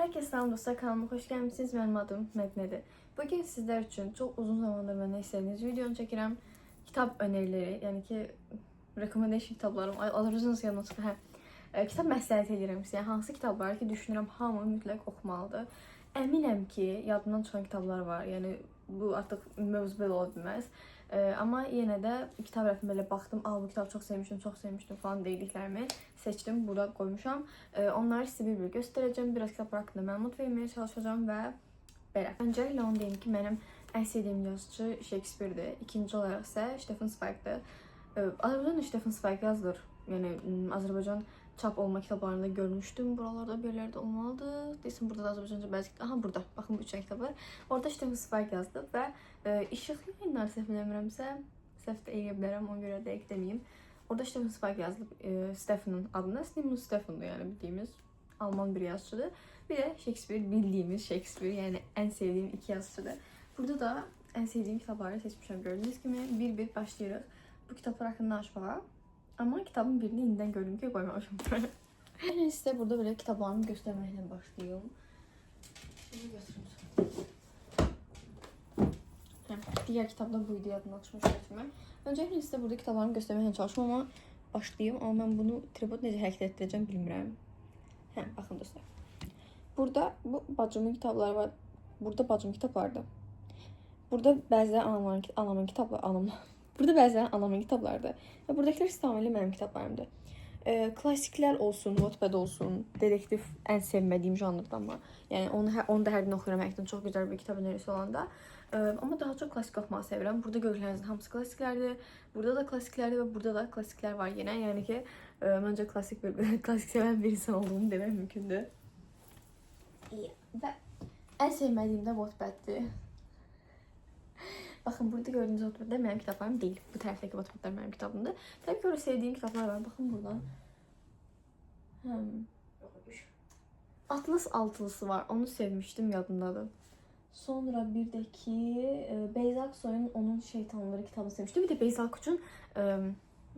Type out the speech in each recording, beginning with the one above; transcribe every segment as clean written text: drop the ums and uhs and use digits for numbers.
Herkese selam dostlar, kanalıma hoş gelmişsiniz. Benim adım Mədnədir. Bugün sizler için çok uzun zamandır məndən istədiyiniz videonu çəkirəm. Kitap önerileri, yani ki recommendation kitablarım, alırızınız yanına çıxır. Kitap məsləhət edirəm sizə. Hansı kitablar ki düşünürəm hamı mütləq oxumalıdır. Əminəm ki yadından çıxan kitablar var. Yəni bu artıq mövzu belə ola bilməz. Amma yenə də kitab rəfimə belə baxdım. Bu kitabı çox sevmişdim falan dediklərimi seçdim, burada qoymuşam. Onları sizə bir-bir göstərəcəm. Biraz kitablar haqqında məlumat verməyə çalışacağım və belə. Öncəliklə onu deyim ki, mənim ən sevdiyim yazıcı Shakespeare-dir. İkinci olaraq isə Stephen Zweig'dir. Azərbaycanda Stephen Zweig yazılır. Yəni Azərbaycan çap olma kitablarında görmüşdüm. Buralarda bir yerlərdə olmalıdır. Deyəsən burada da Azərbaycanca bəzi kitablar. Aha burada. Baxın bu üç kitab var. Orada Stephen Zweig yazdı və İşıq yayınları səhv eləmirəmsə, səhv də eləyə bilərəm, ona görə dəqiq deməyim. Orada Stephen Zweig yazılıb. Stephen'ın adına Stephen'dır, yəni bildiyimiz Alman bir yazıcıdır. Bir də Shakespeare, bildiyimiz Shakespeare, yəni ən sevdiyim iki yazıcıdır. Burada da ən sevdiyim kitabları seçmişəm. Gördüyünüz kimi bir-bir başlayırıq bu kitablar haqqında danışmağa. Amma kitabın birini indidən gördüm ki, qoymamışam. Yəni sizə burada belə kitablarımı göstərməklə başlayayım. Şimdi götürüm. Diğer kitabda buydu, yadımdan çıxmış resmi. Öncəliklə sizə burada kitablarımı göstərməklə çalışım, amma başlayayım. Amma mən bunu tripod necə hərəkət etdirəcəm bilmirəm. Baxın dostlar. Burada bu bacımın kitabları var. Burada bacımın kitablardır. Burada bəziləri anamın kitabları, burada bəziləri anamın kitablardır. Və buradakiler tamamilə mənim kitablarımdır. Klasiklər olsun, Wattpad olsun, dedektif ən sevmədiyim janrdır amma. Yəni onu da hər gün oxuyuram, həqiqətən çox gözəl bir kitab önerisi olanda. Amma daha çox klasik oxumağı sevirəm. Burada gördüklərinizin hamısı klasiklərdir. Burada da klasiklərdir və burada da klasiklər var yenə. Yəni ki, məncə klasik sevən bir insan olduğumu demək mümkündür. Və ən sevmədiyim də Wattpad'dir. Baxın, burada gördüğünüz Wattpad'lar mənim kitablarım deyil. Bu tərəfdəki Wattpad'lar mənim kitabımdır. Təbii ki, orada sevdiyim kitablar var. Baxın buradan. Atlas Altılısı var. Onu sevmişdim, yadımdadır. Sonra bir de ki Beyza Aksoy'un onun Şeytanları kitabını sevmiştim. Bir de Beyza Aksoy'un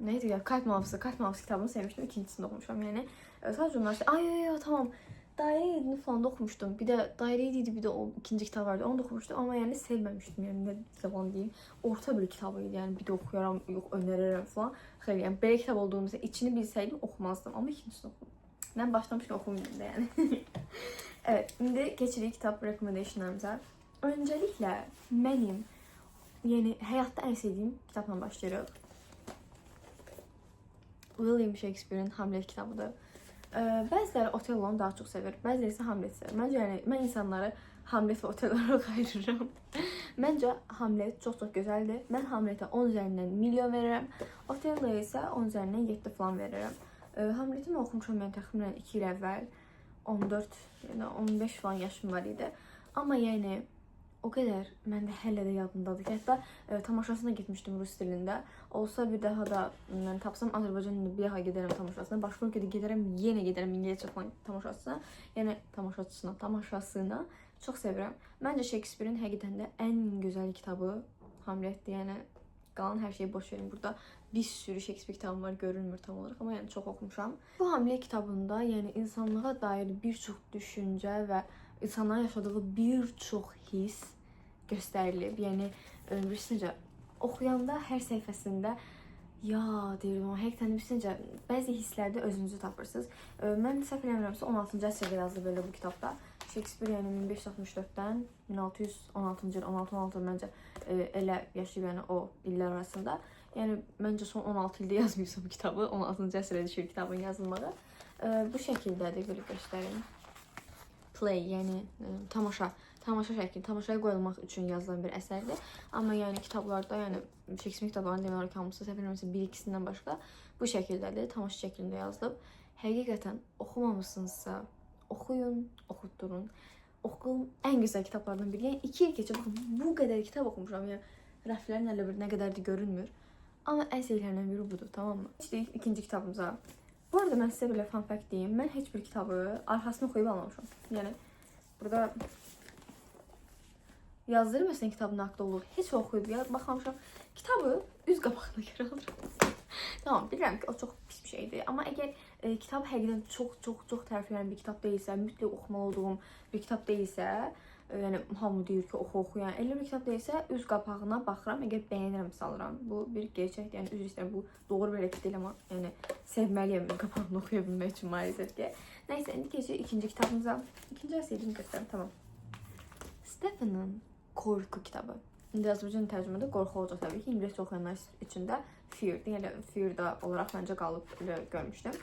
neydi ya? Kalp Mavzası kitabını sevmiştim. İkincisini okumuşam yani. Sadece onlar tamam. Daire falan da okumuştum. Bir de Daire'ydi, bir de o ikinci kitap vardı. Onu da okumuştum ama yani sevmemiştim yani, ne zaman diyeyim. Orta bir kitabıydı yani, bir de okuyaram, yok öneririm falan. Hayır yani böyle kitap olduğunu içini bilseydim okumazdım ama ikincisini okudum. Ben başlamışken okumayayım da yani. Evet, şimdi geçirik kitap recommendationlarımıza. Öncelikle benim yani hayatta en sevdiğim kitapla başlayırıq. William Shakespeare'in Hamlet kitabıdır. Bəziləri Otello'nu daha çox sevir, bəziləri isə Hamlet sevir. Məncə yəni mən insanları Hamlet və Otello olaraq ayırıram. Məncə Hamlet çox gözəldir. Mən Hamletə 10 üzərindən milyon verirəm. Otello'ya isə 10 üzərindən 7 falan verirəm. Hamlet'i oxumuşam mən təxminən 2 il əvvəl. 14, yəni 15 falan yaşım var idi. Amma yəni o qədər məndə hələ də yadımdadır ki, hətta tamaşasına gitmişdim Rus dilində. Olsa bir daha da mən tapsam Azərbaycan bir daha gedərəm tamaşasına. Başqa ölkədə gedərəm, yenə gedərəm İngilizcə falan tamaşasına. Yəni tamaşasına çox sevirəm. Məncə Shakespeare'in həqiqətən də ən gözəl kitabı Hamlet'dir. Yəni qalan hər şeyi boş verin. Burada bir sürü Shakespeare kitabım var, görünmür tam olarak ama yani çok okumuşam. Bu Hamlet kitabında yani insanlığa dair birçok düşüncə və insanların yaşadığı birçok his göstərilib. Yəni bilirsiniz, oxuyanda hər səhifəsində ya deyirəm, amma həqiqətən bilirsiniz, bəzi hisslərdə özünüzü tapırsınız. Mən səhv eləmirəmsə 16-cı əsrdə yazılıb belə bu kitabda. Shakespeare yəni 1564-dən 1616-cı il, 1616 məncə elə yaşayıb yəni o illər arasında. Yəni məncə son 16 ildə yazmışam bu kitabı. 16-cı əsrə düşür kitabın yazılmağı. Bu şəkildədir, belə göstərim. Play, yəni tamaşa şəkli, tamaşaya qoyulmaq üçün yazılan bir əsərdir. Amma yəni kitablarda, yəni Shakespeare kitablarını demək olar ki, hamısı səhv eləmirəmsə bir ikisindən başqa bu şəkildədir, tamaşa şəklində yazılıb. Həqiqətən oxumamısınızsa oxuyun, oxutdurun. Oxum ən gözəl kitablardan biri. Yəni 2 il keçib baxın bu qədər kitab oxumuşam. Yəni rəflərin hələ bir nə qədərdir görünmür. Amma ən sevdiklərimdən biri budur, tamam mı? İşte ikinci kitabımıza. Bu arada mən sizə belə fun fact deyim. Mən heç bir kitabı arxasını oxuyub almamışam. Yəni burada yazdırır məsələn kitabın haqqında olur. Heç oxuyub baxmamışam. Kitabı üz qabağına görə alıram. Tamam, bilirəm ki o çox pis bir şeydir. Amma əgər Kitab həqiqətən çox təriflənən bir kitab deyilsə, mütləq oxumalı olduğum bir kitab deyilsə, yəni hamı deyir ki, oxu, yəni elə bir kitab deyilsə, üz qapağına baxıram, əgər bəyənirəm salıram. Bu bir gerçəkdir, yəni üzr istəyirəm, bu doğru bir hərəkət deyil, amma yəni sevməliyəm üz qapağını oxuya bilmək üçün maalesef ki. Nəysə, indi keçirik ikinci kitabımıza. İkinci əsərini göstərim, tamam. Stephen'ın Qorxu kitabı. İndi Azərbaycan tərcümədə qorxu olacaq təbii ki, ingiliscə oxuyanlar üçün də fear-dir, yəni fear-da olaraq məncə qalıb görmüşdüm.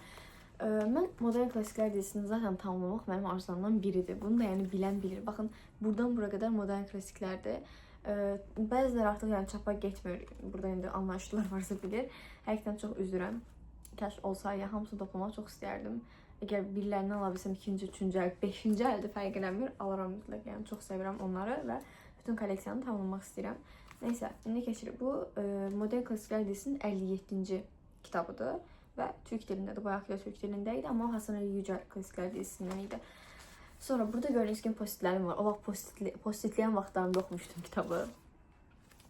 Mən modern klassiklər dizisini zaten tamamlamaq mənim arzularımdan biridir. Bunu da yəni bilən bilir. Baxın, buradan bura qədər modern klassiklərdir. Bəziləri artıq yəni çapa getmir. Burada indi anlayışlılar varsa bilir. Həqiqətən çox üzürəm. Kəş olsa ya hamısını toplamaq çox istəyərdim. Əgər birilərini ala bilsəm, ikinci, üçüncü əl, beşinci əldə fərq eləmir, alaram mütləq. Yəni çox sevirəm onları və bütün kolleksiyanı tamamlamaq istəyirəm. Nəysə, indi keçirik. Bu modern klassiklər dizisinin 57-ci kitabıdır və türk dilindədir. Bayaq da türk dilində idi, amma Hasan Ali Yücel klassiklər dizisindən idi. Sonra burada gördüyünüz kimi postitlərim var. O vaxt postitləyən vaxtlarımda oxumuşdum kitabı.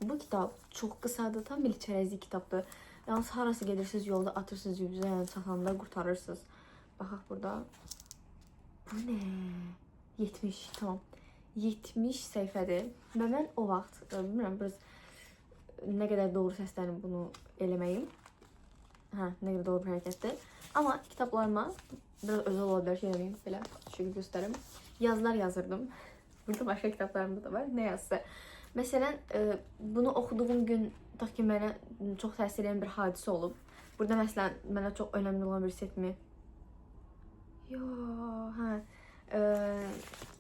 Bu kitab çox qısadır, tam bir çərəzi kitabdır. Yalnız harası gedirsiniz, yolda atırsınız, yüzünüzə yəni çatanda qurtarırsınız. Baxaq burada. Bu nə? 70, tamam. 70 səhifədir və mən o vaxt, bilmirəm, biraz nə qədər doğru səslənib bunu eləməyim. Hə, nə qədər doğru bir hərəkətdir. Amma kitablarıma biraz özel ola bilər ki, eləməyim, belə şəkil göstərim. Yazılar yazırdım. Burada başqa kitablarımda da var, nə yazsa. Məsələn, bunu oxuduğum gün tutaq ki, mənə çox təsir edən bir hadisə olub. Burada məsələn, mənə çox önəmli olan bir setmi.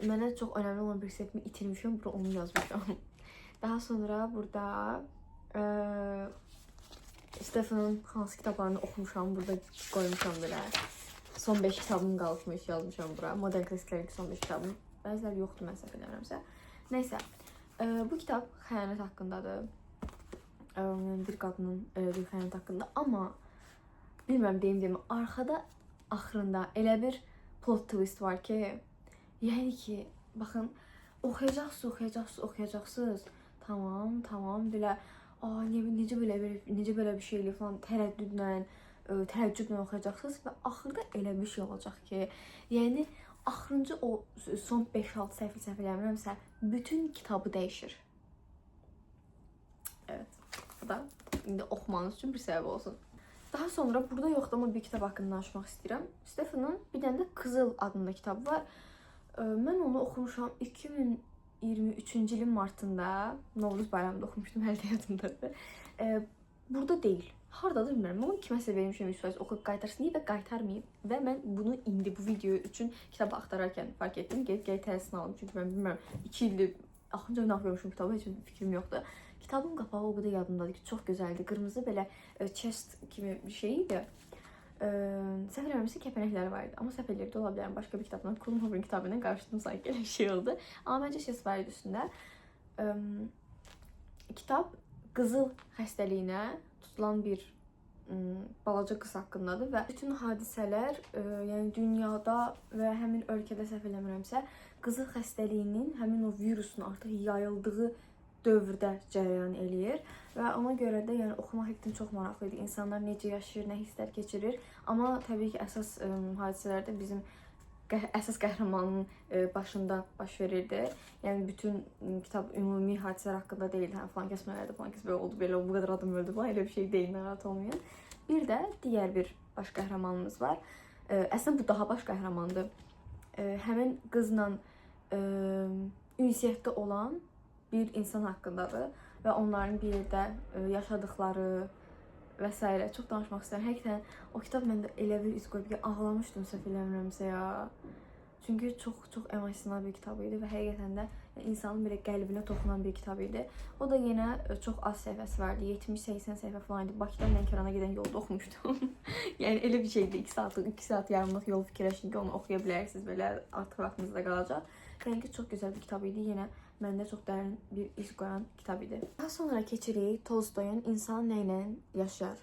Mənə çox önəmli olan bir setmi itirmişəm, burada onu yazmışam. Daha sonra burada Stephen'ın hansı kitablarını oxumuşam, burada qoymuşam belə. Son 5 kitabım qalmış, yazmışam bura. Modern klassiklərin son 5 kitabım. Bəziləri yoxdur, mən səhv eləmirəmsə. Nəysə, bu kitab xəyanət haqqındadır. Bir qadının bir xəyanət haqqında. Amma bilmirəm deyim, arxada, axırında elə bir plot twist var ki, yəni ki, baxın, oxuyacaqsınız. Tamam, belə, necə belə bir şeylə falan tərəddüdlə oxuyacaqsınız və axırda elə bir şey olacaq ki, yəni axırıncı o son 5-6 səhv eləmirəmsə, bütün kitabı dəyişir. Evet, bu da indi oxumanız üçün bir səbəb olsun. Daha sonra burada yoxdur, amma bir kitab haqqında danışmaq istəyirəm. Stephen'ın bir dənə də Qızıl adında kitabı var. Mən onu oxumuşam 2023-cü ilin martında, Novruz bayramında oxumuşdum, hələ də yadımdadır. Burada deyil. Hardadır bilmirəm. Onu kiməsə vermişəm 100% oxuyub qaytarsın deyə və qaytarmayıb. Və mən bunu indi bu video üçün kitabı axtararkən fark etdim. Gəlib təsirini aldım. Çünki mən bilmirəm 2 ildir axınca nə oxumuşum kitabı, heç fikrim yoxdur. Kitabın qapağı o qədər yadımdadır ki, çox gözəldir. Qırmızı belə chest kimi bir şey idi. Səhv eləmirəmsə kəpənəkləri var idi. Amma səhv eləyirdi, ola bilərəm. Başqa bir kitabla, Kulun Hover'ın kitabı ilə qarışdım sanki elə bir şey oldu. Amma məncə chest var idi üstündə. Kitab qızıl xəstəliyinə tutulan bir balaca qız haqqındadır və bütün hadisələr, yəni dünyada və həmin ölkədə səhv eləmirəmsə, qızıl xəstəliyinin, həmin o virusun artıq yayıldığı dövrdə cərəyan eləyir və ona görə də yəni oxumaq həqiqətən çox maraqlıdır. İnsanlar necə yaşayır, nə hisslər keçirir, amma təbii ki, əsas hadisələrdə bizim əsas qəhrəmanın başında baş verirdi. Yəni bütün kitab ümumi hadisələr haqqında deyil. Hə, falan kəs mələrdə, falan kəs belə oldu, belə bu qədər adam öldü falan, elə bir şey deyil, narahat olmayın. Bir də digər bir baş qəhrəmanımız var. Əslində bu daha baş qəhrəmandır. Həmin qızla ünsiyyətdə olan bir insan haqqındadır və onların bir yerdə yaşadıkları və s. Çox danışmaq istəyirəm. Həqiqətən o kitab məndə elə bir iz qoyub ki, ağlamışdım səhv eləmirəmsə ya. Çünki çox emosional bir kitab idi və həqiqətən də insanın belə qəlbinə toxunan bir kitab idi. O da yenə çox az səhifəsi vardı. 70-80 səhifə falan idi. Bakıdan Lənkərana gedən yolda oxumuşdum. Yəni elə bir şeydi. 2 saatlıq, 2 saat yarımlıq yol fikirləşdim ki, onu oxuya bilərsiniz. Belə artıq vaxtınızda qalacaq. Yəni ki, çox gözəl bir kitab idi. Yenə məndə çox dərin bir iz qoyan kitab idi. Daha sonra keçirik Tolstoyun İnsan nə ilə yaşar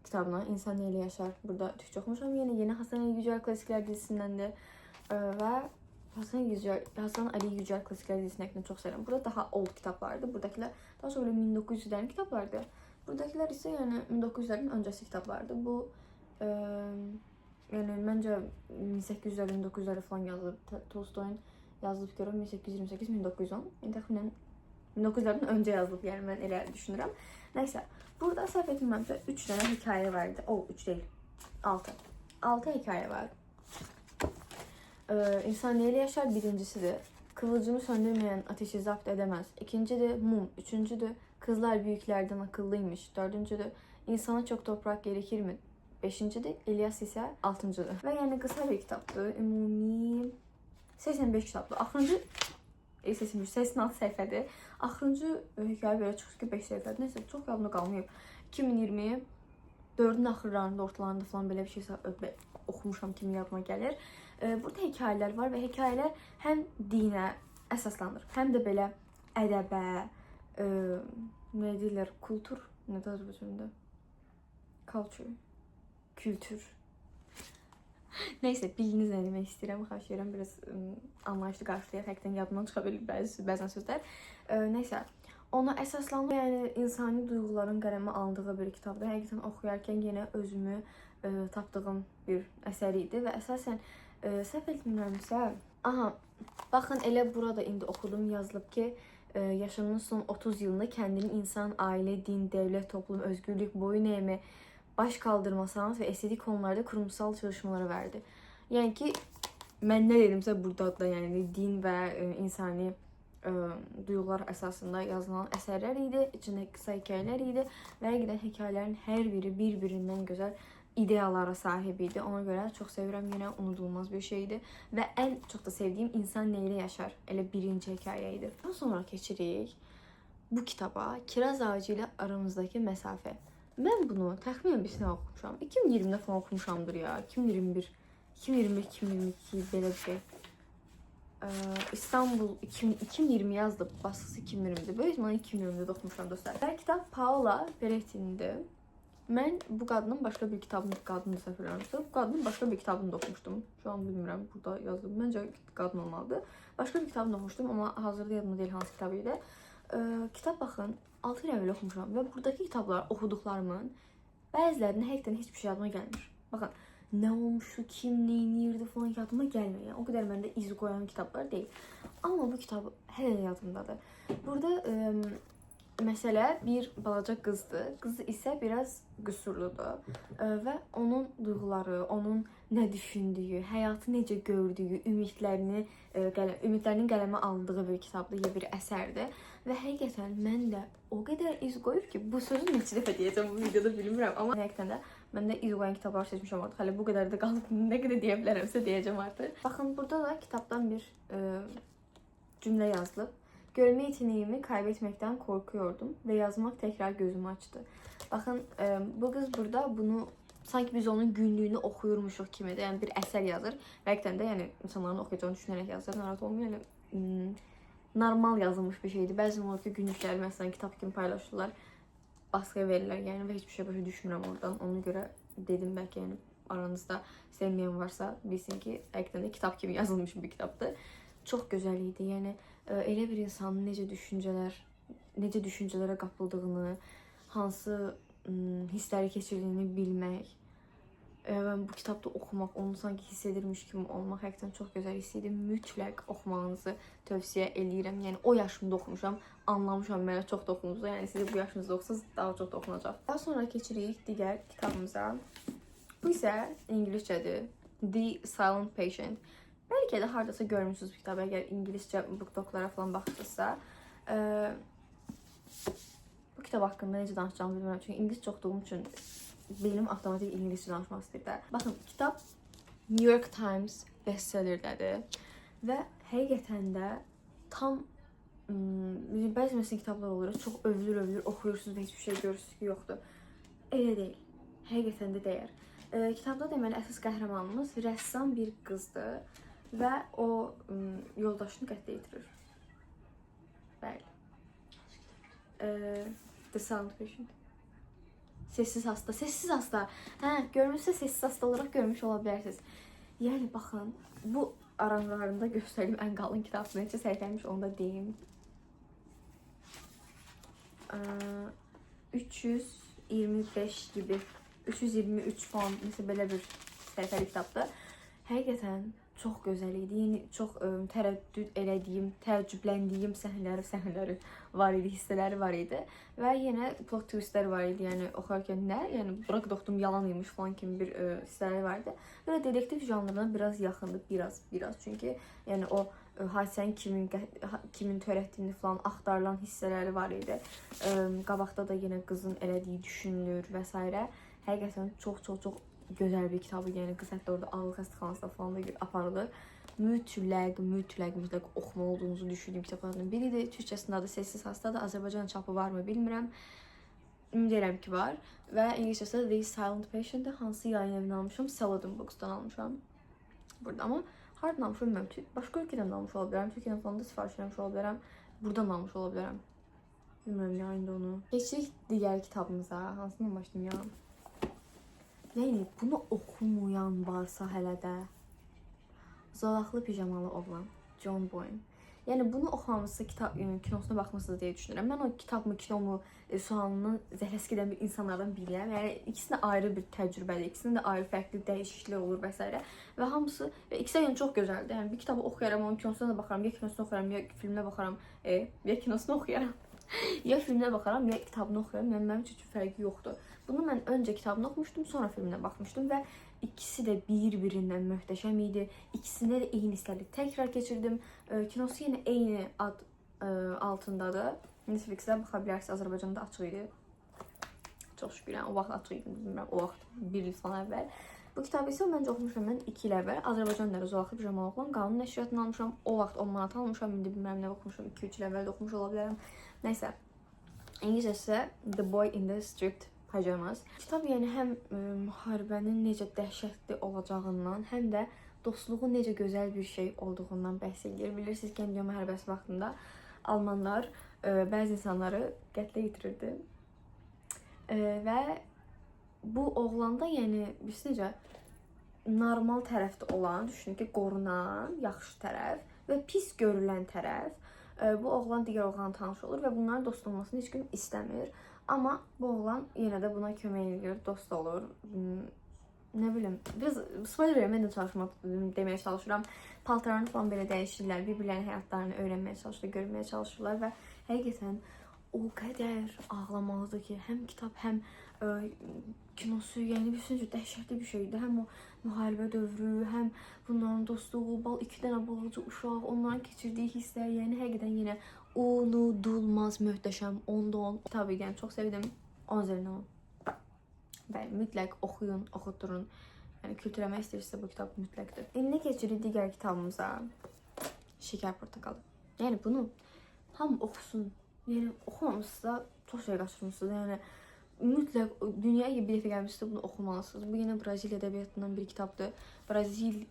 kitabına. İnsan nə ilə yaşar. Burada türkçə oxumuşam. Yeni Hasan Ali Yücel klassiklər dizisindəndir. Və Hasan Ali Yücel klassiklər dizisini həqiqətən çox sevirəm. Burada daha old kitablardır. Buradakilər daha sonra 1900-lərin kitablardır. Buradakilər isə yəni 1900-lərin öncəsi kitablardır. Bu Yəni məncə 1850-1900-lərdə falan yazılıb. Tolstoyun yazılıb görəm 1828-1910. Yəni təxminən 1900-lərdən öncə yazılıb, yəni mən elə düşünürəm. Nəysə, burada səhv etmirəmsə 3 dənə hekayə var idi. 3 deyil, 6. 6 hekayə var. İnsan neyle yaşar? Birincisidir. Kıvılcımı söndürmeyen ateşi zapt edemez. İkincidir mum. Üçüncüdür kızlar büyüklerden akıllıymış. Dördüncüdür insana çok toprak gerekir mi? Beşincidir İlyas ise altıncıdır. Ve yani kısa bir kitaptı. Ümumi 85 kitaptı. Axırıncı 86 səhifədir. Axırıncı hekayə belə çıxır ki 5 səhifədir. Neyse çok yadımda qalmayıb. 2024-ün axırlarında, ortalarında falan belə bir şey oxumuşam kimi yadıma gəlir. Burada hekayələr var və hekayələr həm dinə əsaslanır, həm də belə ədəbə, nə deyirlər, kultur, nədir Azərbaycanda? Culture, kültür. Neysə, bildiniz nə demək istəyirəm, xahiş edirəm, biraz anlayışlı qarşılayaq, həqiqətən yadımdan çıxa bilir bəzən sözlər. Neysə, ona əsaslanır, yəni insani duyğuların qələmə alındığı bir kitabdır. Həqiqətən oxuyarkən yenə özümü tapdığım bir əsər idi və əsasən səhv etmirəmsə, baxın elə burada indi oxudum, yazılıb ki, yaşamının son 30 yılında kendini insan, aile, din, devlet, toplum, özgürlük, boyun eğme, baş kaldırma, sanat ve estetik konularda kurumsal çalışmaları verdi. Yani ki, mən nə dedimsə burada da yəni din və insani duyğular əsasında yazılan əsərlər idi, içində qısa hekayələr idi və həqiqətən hekayələrin hər biri bir-birindən gözəl ideyalara sahib idi. Ona görə çox sevirəm, yenə unudulmaz bir şeydi və ən çox da sevdiyim insan neyle yaşar elə birinci hekayə idi. Daha sonra keçirik bu kitaba, Kiraz ağacı ilə aramızdaki məsafə. Mən bunu təxminən bir sənə oxumuşam. 2020-də falan oxumuşamdır ya. 2021, 2022 belə bir şey. İstanbul 2020 yazdı, basısı 2020'de. Böyük ihtimalle 2020'de oxumuşam dostlar. Və kitab Paola Berettin'dir. Mən bu qadının başqa bir kitabını, qadını səhv eləmirəmsə, bu qadının başqa bir kitabını da oxumuşdum. Şu an bilmirəm, burada yazılıb. Məncə qadın olmalıdır. Başqa bir kitabını oxumuşdum, amma hazırda yadımda deyil hansı kitabı idi. Kitab baxın, 6 il əvvəl oxumuşam və buradakı kitablar, oxuduqlarımın bəzilərində həqiqətən heç bir şey yadıma gəlmir. Baxın, nə olmuşdu, kim neyniyirdi falan yadıma gəlmir. Yəni, o qədər məndə iz qoyan kitablar deyil. Amma bu kitab hələ də yadımdadır. Burada məsələ bir balaca qızdır. Qız isə biraz qüsurludur və onun duyğuları, onun nə düşündüyü, həyatı necə gördüyü, ümidlərinin qələmə alındığı bir kitabdır, bir əsərdir. Və həqiqətən mən də o qədər iz qoyub ki, bu sözü neçə dəfə deyəcəm bu videoda bilmirəm, amma həqiqətən də mən də iz qoyan kitablar seçmişəm artıq. Hələ bu qədər də qalıb, nə qədər deyə bilərəmsə deyəcəm artıq. Baxın, burada da kitabdan bir cümlə yazılıb. Görme yeteneğimi kaybetmekten korkuyordum ve yazmak tekrar gözümü açtı. Bakın bu kız burada bunu sanki biz onun günlüğünü oxuyurmuşuq kimi də, yəni bir əsər yazır. Həqiqətən də yəni insanların oxuyacağını düşünərək yazır, narahat olmayın. Yəni normal yazılmış bir şeydir. Bəzən olur ki, günlükləri məsələn kitab kimi paylaşırlar, baskıya verirlər, yəni və heç bir şey başa düşmürəm oradan. Ona görə dedim, bəlkə yəni aranızda sevməyən varsa bilsin ki, həqiqətən də kitab kimi yazılmış bir kitabdır. Çox gözəl idi. Yəni elə bir insanın necə düşüncələrə qapıldığını, hansı hissləri keçirdiyini bilmək və bu kitabda oxumaq, onu sanki hiss edirmiş kimi olmaq həqiqətən çox gözəl hiss idi. Mütləq oxumağınızı tövsiyə eləyirəm. Yəni o yaşımda oxumuşam, anlamışam, mənə çox toxundu. Yəni siz bu yaşınızda oxusanız daha çox toxunacaq. Daha sonra keçirik digər kitabımıza. Bu isə ingiliscədir. The Silent Patient. Belki de hardasa görmüşsünüz bu kitabı, eğer İngilizce BookTok'lara falan baxsınızsa. Bu kitap hakkında necə danışacağımı bilmirəm, çünki İngilizce oxuduğum üçün benim avtomatik İngilizce danışmaq istəyir. Baxın, kitab New York Times bestseller'dədir və həqiqətən də tam bəzi məsələn kitablar olur, çox övülür, oxuyursunuz və heç bir şey görürsünüz ki, yoxdur. Elə deyil. Həqiqətən də dəyər. Kitabda deməli əsas qəhrəmanımız rəssam bir qızdır. Və o yoldaşını qətlə yetirir. Bəli. The Silent Patient. Sessiz hasta. Sessiz hasta. Hə, görmüşsə sessiz hasta olaraq görmüş ola bilərsiniz. Yəni baxın, bu aranlarında göstərdiyim ən qalın kitab necə səhifəymiş, onu da deyim. 325 gibi. 323 falan, mesela belə bir səhifəli kitabdır. Həqiqətən çox gözəl idi. Yəni çox tərəddüd elədiyim, təəccübləndiyim səhnələri var idi, hissələri var idi. Və yenə plot twistlər var idi. Yəni oxuyarkən nə? Yəni bura doğdum yalan imiş falan kimi bir hissələri var idi. Və dedektiv janrına biraz yaxındır, biraz. Çünki yəni o hadisənin kimin törətdiyini falan axtarılan hissələri var idi. Qabaqda da yenə qızın elədiyi düşünülür və s. Həqiqətən çox gözəl bir kitabı. Yəni qız hətta orada ağıl xəstəxanasına falan da aparılır. Mütləq oxuma olduğunuzu düşündüyüm kitablardan biridir. Türkçəsində adı Sessiz Hastadır. Azərbaycan çapı varmı bilmirəm. Ümid edirəm ki var. Və İngiliscəsi The Silent Patient-də hansı yayın evindən almışam? Saladin Books-dan almışam. Burada amma hardan almış olmam ki? Başqa ölkədən almış ola bilərəm. Türkiyədən falan da sifariş eləmiş ola bilərəm. Buradan almış ola bilərəm. Bilmirəm yayında onu. Keçirik digər kitabımıza. Hansından başlayayım ya? Yəni bunu oxumayan varsa hələ də Zolaqlı Pijamalı Oğlan, John Boyne. Yəni bunu oxumamızsa kinosuna baxmısınız deyə düşünürəm. Mən o kitabımı, kinomu, sualını zəhləsi gedən bir insanlardan biriyəm. Yəni ikisində ayrı bir təcrübədir. İkisində də ayrı fərqli dəyişikliklər olur və s. Və hamısı ikisi də yəni çox gözəldir. Yəni bir kitabı oxuyaram, onun kinosuna da baxaram, ya kinosuna oxuyaram, ya filminə baxaram, ya kinosuna oxuyaram. Ya filminə baxaram, ya kitabını oxuyaram. Yəni mənim üçün fərqi yoxdur. Bunu mən öncə kitabını oxumuşdum, sonra filminə baxmışdım və ikisi də bir-birindən möhtəşəm idi. İkisində də eyni hissləri təkrar keçirdim. Kinosu yenə eyni ad altındadır. Netflixdə baxa bilərsiniz, Azərbaycanda açıq idi. Çox şükür, o vaxt açıq idi, bilmirəm, o vaxt bir il falan əvvəl. Bu kitabı isə məncə oxumuşam mən 2 il əvvəl. Azərbaycan dərsi Zolaqlı Pijamalı Oğlan qanun nəşriyyatından almışam. O vaxt 10 manat almışam, indi bilmirəm nə oxumuşam, 2-3 il əvvəl də oxumuş ola bilərəm. Nəysə, İngiliscəsi The Boy in the Striped Pajamas. Kitab yəni həm müharibənin necə dəhşətli olacağından, həm də dostluğun necə gözəl bir şey olduğundan bəhs edir. Bilirsiniz, Gəncə müharibəsi vaxtında Almanlar bəzi insanları qətlə yetirirdi. Və bu oğlanda yəni biz necə normal tərəfdə olan, düşünün ki, qorunan, yaxşı tərəf və pis görülən tərəf. Bu oğlan digər oğlanla tanış olur və bunların dost olmasını heç kim istəmir. Amma bu oğlan yenə də buna kömək edir, dost olur. Nə bilim, biraz spoiler verməklə deməyə çalışıram. Paltarlarını falan belə dəyişirlər, bir-birlərinin həyatlarını öyrənməyə çalışırlar, görməyə çalışırlar və həqiqətən o qədər ağlamalıdır ki, həm kitab, həm kinosu, yəni bir dəhşətli bir şeydir. Həm o müharibə dövrü, həm bunların dostluğu, 2 dənə balaca uşaq, onların keçirdiyi hisslər, yəni həqiqətən yenə unudulmaz, möhtəşəm, 10'da 10 kitabı idi, yəni çox sevdim. 10 üzərindən 10. Bəli, mütləq oxuyun, oxutdurun. Yəni kültürləmək istəyirsə bu kitab mütləqdir. İndi keçirik digər kitabımıza. Şeker Portakalı. Yəni bunu hamı oxusun. Yəni oxumamışsa çox şey qaçırmışsınız. Yəni mütləq dünyaya bir dəfə gəlmişsə bunu oxumalısınız. Bu yenə Brazil ədəbiyyatından bir kitabdır. Brazil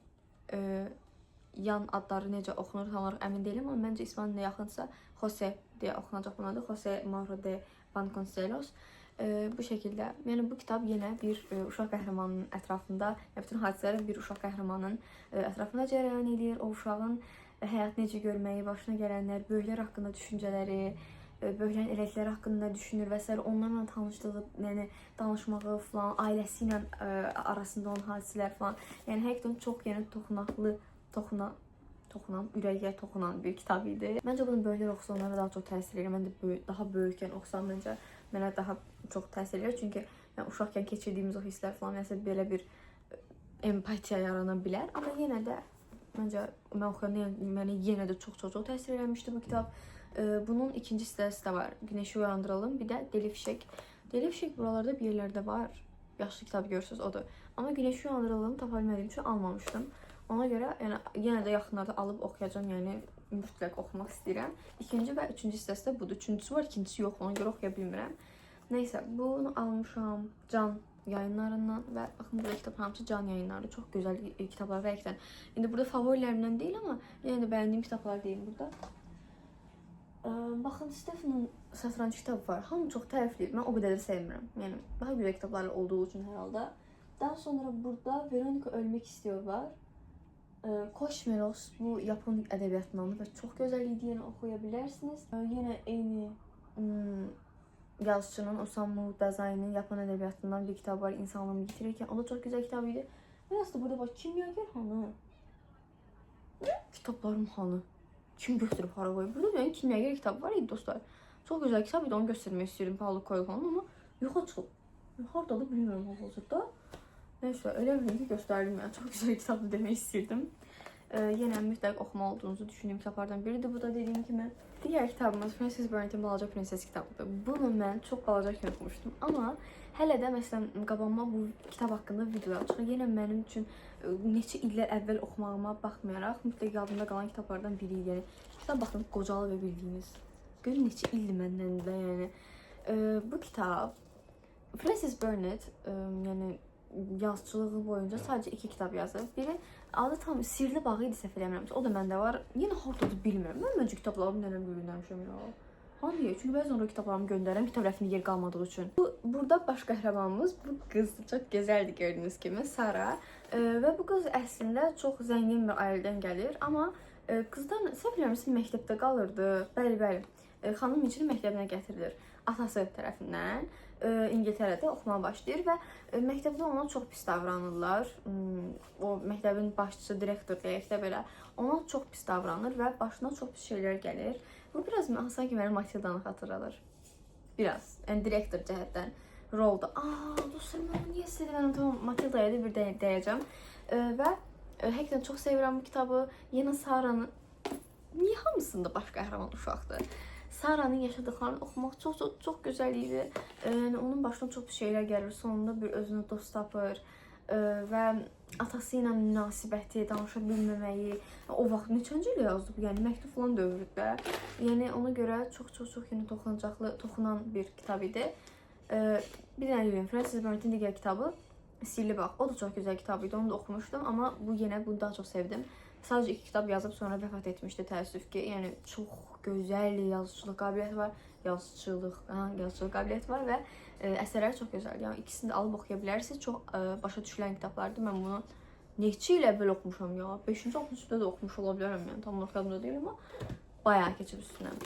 yan adları necə oxunur tam olaraq əmin deyiləm, amma məncə İspaniya yaxınsa José deyə oxunacaq bunadır. José Mauro de Vasconcelos. Bu şəkildə. Yəni bu kitab yenə bir uşaq qəhrəmanının ətrafında, bütün hadisələr bir uşaq qəhrəmanının ətrafında cərəyan edir. O uşağın həyat necə görməyi, başına gələnlər, böyüklər haqqında düşüncələri, böyüklərin eləkləri haqqında düşünür və s. onlarla tanışlığı, yəni danışmağı falan, ailəsi ilə arasında olan hadisələr falan. Yəni həqiqətən çox yəni ürəyə toxunan bir kitab idi. Məncə bunu böyüklər oxusa onlara daha çox təsir edir. Mən də daha böyükən oxusam məncə mənə daha çox təsir edir. Çünki yəni, uşaqkən keçirdiyimiz o hisslər falan nəsə belə bir empatiya yarana bilər. Amma yenə də məncə mən oxuyanda mənə yenə də çox təsir eləmişdi bu kitab. Bunun ikinci hissəsi də var. Günəşi uyandıralım. Bir də Deli Fişək. Deli Fişək buralarda bir yerlərdə var. Yaşlı kitab görürsünüz, odur. Amma Günəşi uyandıralım tapa bilmədiyim üçün almamışdım. Ona görə yəni, yenə də yaxınlarda alıb oxuyacağım. Yəni mütləq oxumaq istəyirəm. İkinci və üçüncü hissəsi də budur. Üçüncüsü var, ikincisi yox. Ona görə oxuya bilmirəm. Nəysə, bunu almışam Can yayınlarından və baxın burada kitab hamısı Can yayınları. Çox gözəl kitablar həqiqətən. İndi burada favorilərimdən deyil, amma yenə də bəyəndiyim kitablar deyim burada. Baxın, Stefanın Satrancı kitabı var. Hamı çox tərifləyir. Mən o qədər də sevmirəm. Yəni daha gözəl kitablar olduğu üçün hər halda. Daha sonra burada Veronika Ölmək İstiyor var. Koşmelos bu Yapon ədəbiyyatındandır və çox gözəl idi, yəni oxuya bilərsiniz. Yenə eyni yazıçının Osamu Dazai'nin Yapon ədəbiyyatından bir kitab var, İnsanlığımı Yitirirkən. O da çox gözəl kitab idi. Biraz da burada bak, kimyager hanı? Kitablarım hanı? Kim götürüb hara qoyub? Burada benim kimyager kitabı var idi dostlar. Çox gözəl kitab idi, onu göstərmək istəyirdim Paulo Coelho'nun, amma yoxa çıxıb. Hardadır bilmiyorum hal-hazırda. Neyse, elə bildim ki göstərdim yani. Çox gözəl kitabdı demək istəyirdim. Yenə mütləq oxumalı olduğunuzu düşündüyüm kitablardan biridir. Bu da dediyim kimi. Digər kitabımız Frances Burnet'in Balaca Prenses kitabıdır. Bunu mən çox balaca kimi oxumuşdum. Amma hələ də məsələn qabağıma bu kitab haqqında videolar çıxır. Yenə mənim üçün neçə illər əvvəl oxumağıma baxmayaraq mütləq yadımda qalan kitablardan biri idi. Yəni kitab baxın qocalı və bildiyiniz. Görün neçə ildir məndən də yəni. Bu kitab Frances Burnett yəni yazıçılığı boyunca sadece 2 kitap yazıb. Biri adı tam Sirli Bağı idi, səhv eləmirəmsə. O da məndə var. Yenə hardadır bilmirəm. Mən məncə kitablarımı nənəm göndərmişəm ya. Hanı? Çünki bəzən oraya kitablarımı göndərəm, kitab rəfində yer qalmadığı üçün. Burada baş qəhrəmanımız bu qızdır. Çox gözəldir gördüyünüz kimi, Sara. Və bu qız əslində çox zəngin bir ailədən gəlir, amma qızdan səhv eləmirəmsə məktəbdə qalırdı. Bəli. Xanım üçün məktəbinə gətirilir atası tərəfindən. İngiltərədə oxumağa başlayır və məktəbdə ona çox pis davranırlar. O məktəbin başçısı, direktor deyək də belə ona çox pis davranır və başına çox pis şeylər gəlir. Bu biraz sanki mənim Matildanı xatırladır. Biraz. Yəni direktor cəhətdən rolda. Dostlar, mən niyə istəyirəm? Tamam, Matildaya da bir deyəcəm. Və həqiqətən çox sevirəm bu kitabı. Yenə Sara'nın niyə hamısında baş qəhrəman uşaqdır? Sara'nın yaşadıklarını oxumaq çox gözəl idi. Yəni onun başına çox şeylər gəlir. Sonunda bir özünü dost tapır və atası ilə münasibəti, danışa bilməməyi. O vaxt neçənci ilə yazdı bu? Yəni məktub falan dövründə. Yəni ona görə çox yəni toxunan bir kitab idi. Bir dənə deyim, Frances Burnet'in digər kitabı Sirli Bağ. O da çox gözəl kitab idi. Onu da oxumuşdum, amma bu yenə bunu daha çox sevdim. Sadece 2 kitap yazıb sonra vəfat etmişdi təəssüf ki. Yəni çox gözəl yazıçılıq qabiliyyəti var. Yazıçılıq qabiliyyəti var və əsərləri çox gözəldir. Yəni ikisini də alıb oxuya bilərsiniz. Çox başa düşülən kitablardır. Mən bunu neçə il əvvəl oxumuşam ya. 5-ci, 6-cı da oxumuş ola bilərəm yəni. Tam yadımda deyil, amma bayağı keçib üstündən.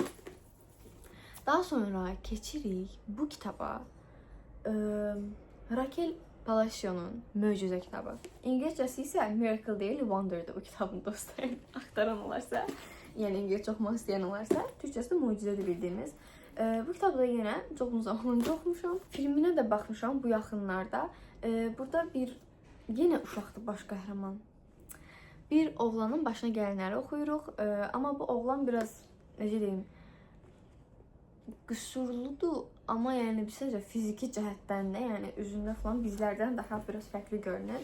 Daha sonra keçirik bu kitaba. Raquel Palacio'nun Möcüzə kitabı. İngilizcəsi isə Miracle deyil, Wonder'dır bu kitabın dostlar. Axtaran olarsa, yəni İngilizcə oxumaq istəyən olarsa, Türkçəsi də Möcüzədir bildiyimiz. Bu kitabı da yenə çox uzun zaman öncə oxumuşam. Filminə də baxmışam bu yaxınlarda. Burada yenə uşaqdır baş qəhrəman. Bir oğlanın başına gələnləri oxuyuruq. Amma bu oğlan biraz, necə deyim, qüsurludur, amma yəni bizcə fiziki cəhətdən də, yəni üzündə falan bizlərdən daha biraz fərqli görünür.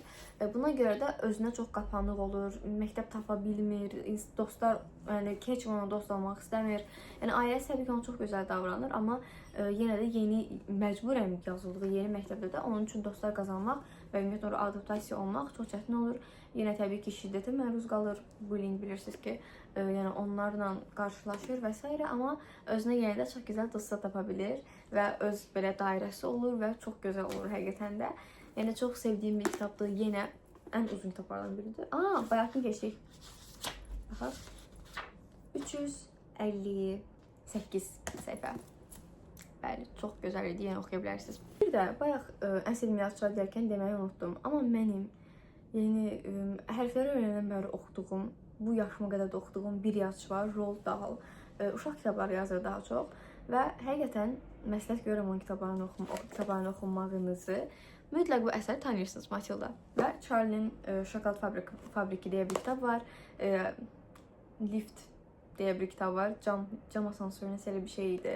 Buna görə də özünə çox qapanıq olur, məktəb tapa bilmir, dostlar yəni heç ona dost olmaq istəmir. Yəni ailəsi təbii ki ona çox gözəl davranır, amma yenə də məcburən yazıldığı yeni məktəbdə də onun üçün dostlar qazanmaq və ümumiyyətlə adaptasiya olmaq çox çətin olur. Yenə təbii ki şiddətə məruz qalır, bullying bilirsiniz ki, yəni onlarla qarşılaşır və s. amma özünə yenə də çox gözəl dostlar tapa bilir və öz belə dairəsi olur və çox gözəl olur həqiqətən də. Yəni çox sevdiyim bir kitabdır, yenə ən uzun kitablardan biridir. Bayaqını keçdik. Baxaq. 358 səhifə. Bəli, çox gözəl idi, yəni oxuya bilərsiniz. Bir də bayaq ən sevdiyim yazıçılar deyərkən deməyi unutdum, amma mənim hərfləri öyrənəndən bəri oxuduğum, bu yaşıma qədər də oxuduğum bir yazıcı var, Roald Dahl. Uşaq kitabları yazır daha çox və həqiqətən məsləhət görürəm onun kitablarını oxumağınızı. Mütləq bu əsəri tanıyırsınız, Matilda. Və Charlie'nin Şokolad Fabriki deyə bir kitab var. Lift deyə bir kitab var. Cam asansörü nəsə elə bir şey idi.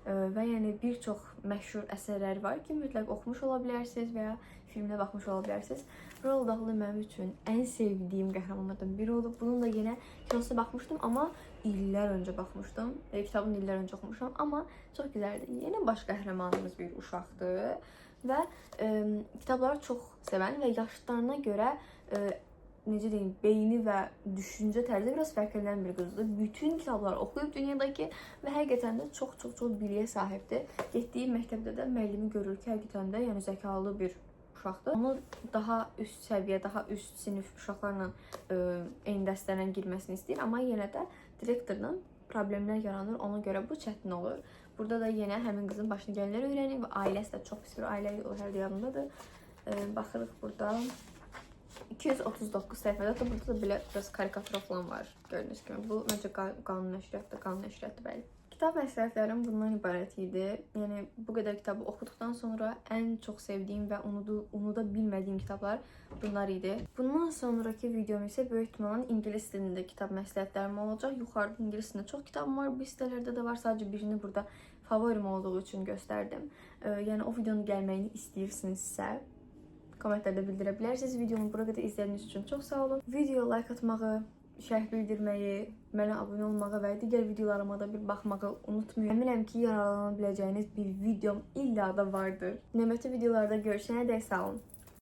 Və yəni bir çox məşhur əsərləri var ki, mütləq oxumuş ola bilərsiniz və ya filminə baxmış ola bilərsiniz. Roald Dahl mənim üçün ən sevdiyim qəhrəmanlardan biri olub. Bunun da yenə kitabına baxmışdım, amma illər öncə baxmışdım. Kitabını illər öncə oxumuşam, amma çox gözəldir. Yenə baş qəhrəmanımız bir uşaqdır və kitabları çox sevən və yaşlarına görə necə deyim, beyni və düşüncə tərzi biraz fərqlənən bir qızdır. Bütün kitabları oxuyub dünyadakı və həqiqətən də çox biliyə sahibdir. Getdiyi məktəbdə də müəllimi görür ki, həqiqətən də yəni zəkalı bir uşaqdır. Onu daha üst səviyyə, daha üst sinif uşaqlarla eyni dərslərlə girməsini istəyir, amma yenə də direktorla problemlər yaranır, ona görə bu çətin olur. Burada da yenə həmin qızın başına gələnləri öyrənir və ailəsi də çox pis bir ailə, o hər yadındadır. Baxırıq burada. 239 səhifədə də burada da belə biraz karikatura falan var. Gördüyünüz kimi. Bu məncə qanun nəşriyyatdır, bəli. Kitab məsləhətlərim bundan ibarət idi. Yəni bu qədər kitabı oxuduqdan sonra ən çox sevdiyim və unuda bilmədiyim kitablar bunlar idi. Bundan sonraki videom isə böyük ehtimalla ingilis dilində kitab məsləhətlərim olacaq. Yuxarıda ingilis dilində çox kitabım var. Bu sitələrdə də var. Sadəcə birini burada favorim olduğu üçün göstərdim. Yəni o videonun gəlməyini istəyirsinizsə kommentlərdə bildirə bilərsiniz. Videomu bura qədər izlədiyiniz üçün çox sağ olun. Videoya like atmağı, şərh bildirməyi, mənə abunə olmağı və digər videolarıma da bir baxmağı unutmayın. Əminəm ki, yararlana biləcəyiniz bir videom illa da vardır. Növbəti videolarda görüşənədək sağ olun.